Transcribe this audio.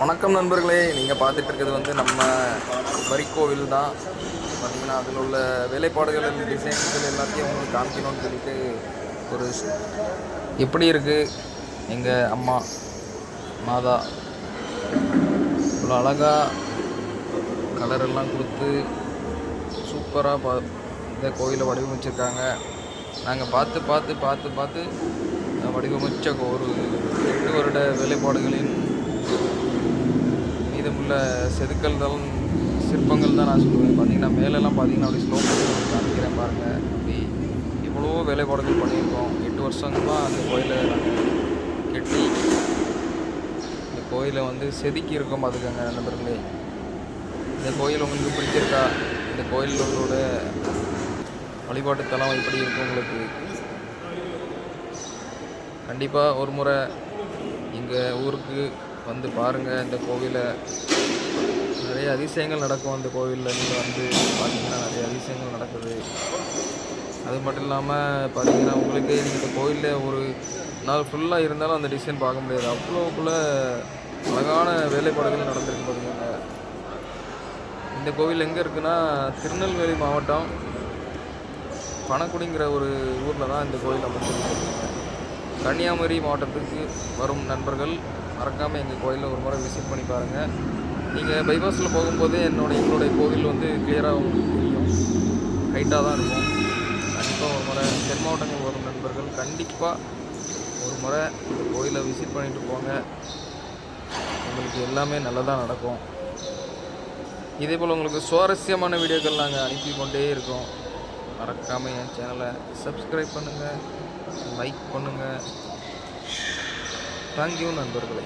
வணக்கம் நண்பர்களே, நீங்கள் பார்த்துட்டு இருக்கிறது வந்து நம்ம வரிக்கோவில் தான். பார்த்தீங்கன்னா அதில் உள்ள வேலைப்பாடுகள் டிசைன்கள் எல்லாத்தையும் உங்களுக்கு காமிக்கணும்னு சொல்லிட்டு ஒரு எப்படி இருக்குது எங்கள் அம்மா மாதா இவ்வளோ அழகாக கலரெல்லாம் கொடுத்து சூப்பராக இந்த கோயிலை வடிவமைச்சிருக்காங்க. நாங்கள் பார்த்து பார்த்து பார்த்து பார்த்து வடிவமைச்ச ஒரு 8 வருட வேலைப்பாடுகளின் மீதமுள்ள செதுக்கல் தான் சிற்பங்கள் தான் நான் சொல்லுவேன். பார்த்தீங்கன்னா மேலெல்லாம் பார்த்தீங்கன்னா அப்படி ஸ்லோ பண்ணி காமிக்கிறேன் பாருங்கள். அப்படி இவ்வளோ வேலைப்பாடுகள் பண்ணியிருக்கோம். 8 வருஷமாக அந்த கோயிலை நாங்கள் கெட்டி இந்த கோயிலை வந்து செதுக்கி இருக்கோம். பார்த்துக்கோங்க நண்பர்களே. இந்த கோயில் உங்களுக்கு பிடிச்சிருக்கா? இந்த கோயிலோட வழிபாட்டு தலம் எப்படி இருக்கும் உங்களுக்கு? கண்டிப்பாக ஒரு முறை எங்கள் ஊருக்கு வந்து பாருங்கள். இந்த கோவிலை நிறைய அதிசயங்கள் நடக்கும். அந்த கோவிலில் நீங்கள் வந்து பார்த்தீங்கன்னா நிறைய அதிசயங்கள் நடக்குது. அது மட்டும் இல்லாமல் பார்த்தீங்கன்னா உங்களுக்கு நீங்கள் இந்த கோயிலில் ஒரு நாள் ஃபுல்லாக இருந்தாலும் அந்த டிசைன் பார்க்க முடியாது. அவ்வளோக்குள்ள அழகான வேலைப்பாடுகள் நடந்திருக்கு. பார்த்தீங்கன்னா இந்த கோவில் எங்கே இருக்குன்னா திருநெல்வேலி மாவட்டம் பணக்குடிங்கிற ஒரு ஊரில் தான் இந்த கோயில் அமைச்சிருக்கு. கன்னியாகுமரி மாவட்டத்துக்கு வரும் நண்பர்கள் மறக்காமல் எங்கள் கோயிலில் ஒரு முறை விசிட் பண்ணி பாருங்கள். நீங்கள் பைபாஸில் போகும்போதே எங்களுடைய கோவில் வந்து கிளியராக உங்களுக்கு தெரியும். ஹைட்டாக தான் இருக்கும். கண்டிப்பாக ஒரு முறை தென் மாவட்டங்கள் வரும் நண்பர்கள் கண்டிப்பாக ஒரு முறை இந்த கோயிலை விசிட் பண்ணிட்டு போங்க. உங்களுக்கு எல்லாமே நல்லதாக நடக்கும். இதே போல் உங்களுக்கு சுவாரஸ்யமான வீடியோக்கள் நாங்கள் அனுப்பி கொண்டே இருக்கோம். மறக்காமல் என் சேனலை சப்ஸ்கிரைப் பண்ணுங்கள், லைக் பண்ணுங்கள். தேங்க்யூ நண்பர்களே.